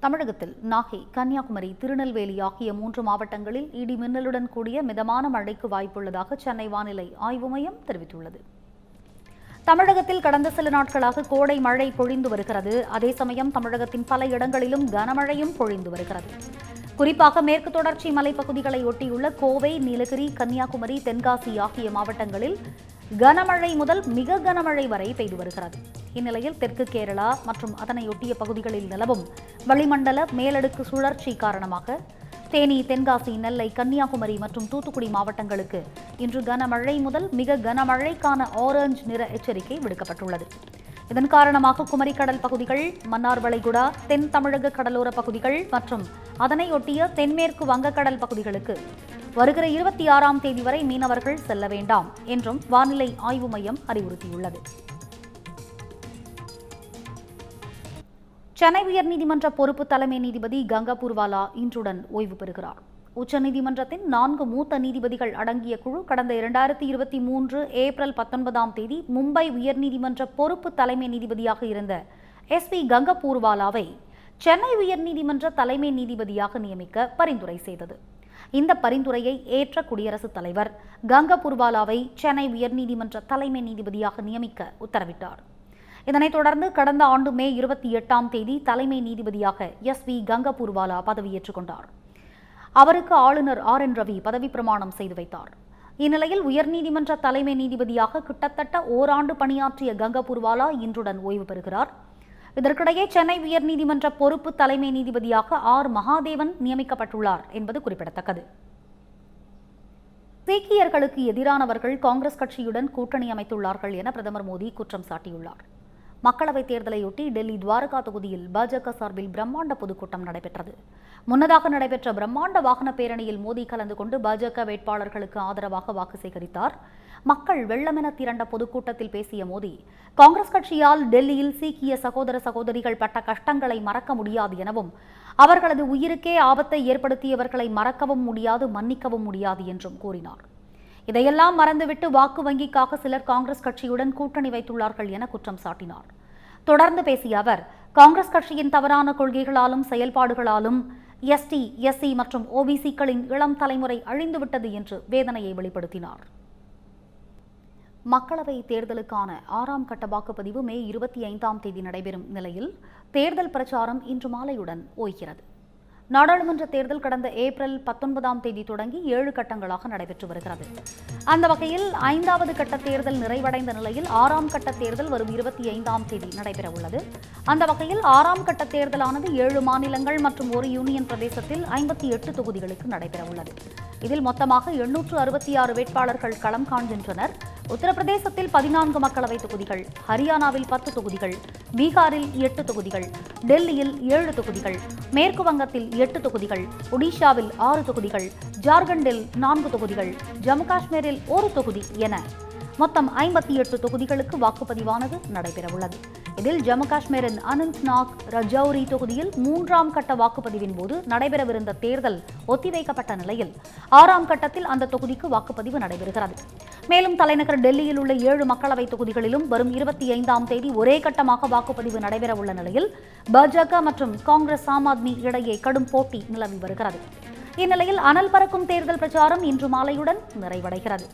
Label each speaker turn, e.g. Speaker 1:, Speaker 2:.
Speaker 1: தமிழகத்தில் நாகை, கன்னியாகுமரி, திருநெல்வேலி ஆகிய 3 மாவட்டங்களில் இடி மின்னலுடன் கூடிய மிதமான மழைக்கு வாய்ப்புள்ளதாக சென்னை வானிலை ஆய்வு மையம் தெரிவித்துள்ளது. தமிழகத்தில் கடந்த சில நாட்களாக கோடை மழை பொழிந்து வருகிறது. அதே சமயம் தமிழகத்தின் பல இடங்களிலும் கனமழையும் பொழிந்து வருகிறது. குறிப்பாக மேற்கு தொடர்ச்சி மலைப்பகுதிகளை ஒட்டியுள்ள கோவை, நீலகிரி, கன்னியாகுமரி, தென்காசி ஆகிய மாவட்டங்களில் கனமழை முதல் மிக கனமழை வரை பெய்து வருகிறது. இந்நிலையில் தெற்கு கேரளா மற்றும் அதனையொட்டிய பகுதிகளில் நிலவும் வளிமண்டல மேலடுக்கு சுழற்சி காரணமாக தேனி, தென்காசி, நெல்லை, கன்னியாகுமரி மற்றும் தூத்துக்குடி மாவட்டங்களுக்கு இன்று கனமழை முதல் மிக கனமழைக்கான ஆரஞ்சு நிற எச்சரிக்கை விடுக்கப்பட்டுள்ளது. இதன் காரணமாக குமரிக்கடல் பகுதிகள், மன்னார் வளைகுடா, தென் தமிழக கடலோர பகுதிகள் மற்றும் அதனையொட்டிய தென்மேற்கு வங்கக்கடல் பகுதிகளுக்கு வருகிற 26ஆம் தேதி வரை மீனவர்கள் செல்ல வேண்டாம் என்றும் வானிலை ஆய்வு மையம் அறிவுறுத்தியுள்ளது. சென்னை உயர்நீதிமன்ற பொறுப்பு தலைமை நீதிபதி கங்கா பூர்வாலா இன்றுடன் ஓய்வு பெறுகிறார். உச்சநீதிமன்றத்தின் 4 மூத்த நீதிபதிகள் அடங்கிய குழு கடந்த 2023 ஏப்ரல் 19ஆம் தேதி மும்பை உயர்நீதிமன்ற பொறுப்பு தலைமை நீதிபதியாக இருந்த SP கங்கா பூர்வாலாவை சென்னை உயர்நீதிமன்ற தலைமை நீதிபதியாக நியமிக்க பரிந்துரை செய்தது. இந்த பரிந்துரையை ஏற்ற குடியரசுத் தலைவர் கங்கா பூர்வாலாவை சென்னை உயர்நீதிமன்ற தலைமை நீதிபதியாக நியமிக்க உத்தரவிட்டார். இதனைத் தொடர்ந்து கடந்த ஆண்டு மே 28ஆம் தேதி தலைமை நீதிபதியாக SP கங்கா பூர்வாலா பதவியேற்றுக் கொண்டார். அவருக்கு ஆளுநர் RN ரவி பதவி பிரமாணம் செய்து வைத்தார். இந்நிலையில் உயர்நீதிமன்ற தலைமை நீதிபதியாக கிட்டத்தட்ட ஓராண்டு பணியாற்றிய கங்கா பூர்வாலா இன்றுடன் ஓய்வு பெறுகிறார். இதற்கிடையே சென்னை உயர்நீதிமன்ற பொறுப்பு தலைமை நீதிபதியாக R மகாதேவன் நியமிக்கப்பட்டுள்ளார் என்பது குறிப்பிடத்தக்கது. சீக்கியர்களுக்கு எதிரானவர்கள் காங்கிரஸ் கட்சியுடன் கூட்டணி அமைத்துள்ளார்கள் என பிரதமர் மோடி குற்றம் சாட்டியுள்ளார். மக்களவைத் தேர்தலையொட்டி டெல்லி துவாரகா தொகுதியில் பாஜக சார்பில் பிரம்மாண்ட பொதுக்கூட்டம் நடைபெற்றது. முன்னதாக நடைபெற்ற பிரம்மாண்ட வாகன பேரணியில் மோடி கலந்து கொண்டு பாஜக வேட்பாளர்களுக்கு ஆதரவாக வாக்கு சேகரித்தார். மக்கள் வெள்ளமென திரண்ட பொதுக்கூட்டத்தில் பேசிய மோடி, காங்கிரஸ் கட்சியால் டெல்லியில் சீக்கிய சகோதர சகோதரிகள் பட்ட கஷ்டங்களை மறக்க முடியாது எனவும், அவர்களது உயிருக்கே ஆபத்தை ஏற்படுத்தியவர்களை மறக்கவும் முடியாது, மன்னிக்கவும் முடியாது என்றும் கூறினார். இதையெல்லாம் மறந்துவிட்டு வாக்கு வங்கிக்காக சிலர் காங்கிரஸ் கட்சியுடன் கூட்டணி வைத்துள்ளார்கள் என குற்றம் சாட்டினார். தொடர்ந்து பேசிய அவர், காங்கிரஸ் கட்சியின் தவறான கொள்கைகளாலும் செயல்பாடுகளாலும் ST, SC மற்றும் OBCக்களின் இளம் தலைமுறை அழிந்துவிட்டது என்று வேதனையை வெளிப்படுத்தினார். மக்களவை தேர்தலுக்கான 6ஆம் கட்ட வாக்குப்பதிவு மே 25ஆம் தேதி நடைபெறும் நிலையில் தேர்தல் பிரச்சாரம் இன்று மாலையுடன் ஓய்கிறது. நாடாளுமன்ற தேர்தல் கடந்த ஏப்ரல் 19ஆம் தேதி தொடங்கி 7 கட்டங்களாக நடைபெற்று வருகிறது. அந்த வகையில் 5வது கட்ட தேர்தல் நிறைவடைந்த நிலையில் 6ஆம் கட்ட தேர்தல் வரும் 25ஆம் தேதி நடைபெற உள்ளது. அந்த வகையில் 6ஆம் கட்ட தேர்தலானது 7 மாநிலங்கள் மற்றும் ஒரு யூனியன் பிரதேசத்தில் 58 தொகுதிகளுக்கு நடைபெற உள்ளது. இதில் மொத்தமாக 866 வேட்பாளர்கள் களம் காண்கின்றனர். உத்தரப்பிரதேசத்தில் 14 மக்களவை தொகுதிகள், ஹரியானாவில் 10 தொகுதிகள், பீகாரில் 8 தொகுதிகள், டெல்லியில் 7 தொகுதிகள், மேற்கு வங்கத்தில் 8 தொகுதிகள், ஒடிஷாவில் 6 தொகுதிகள், ஜார்க்கண்டில் 4 தொகுதிகள், ஜம்மு காஷ்மீரில் 1 தொகுதி என மொத்தம் 58 தொகுதிகளுக்கு வாக்குப்பதிவானது நடைபெறவுள்ளது. இதில் ஜம்மு காஷ்மீரின் அனந்த்நாக், ரஜௌரி தொகுதியில் 3ஆம் கட்ட வாக்குப்பதிவின் போது நடைபெறவிருந்த தேர்தல் ஒத்திவைக்கப்பட்ட நிலையில் 6ஆம் கட்டத்தில் அந்த தொகுதிக்கு வாக்குப்பதிவு நடைபெறுகிறது. மேலும் தலைநகர் டெல்லியில் உள்ள 7 மக்களவை தொகுதிகளிலும் வரும் 25ஆம் தேதி ஒரே கட்டமாக வாக்குப்பதிவு நடைபெறவுள்ள நிலையில் பாஜக மற்றும் காங்கிரஸ், ஆம் ஆத்மி இடையே கடும் போட்டி நிலவி வருகிறது. இந்நிலையில் அனல் பறக்கும் தேர்தல் பிரச்சாரம் இன்று மாலையுடன் நிறைவடைகிறது.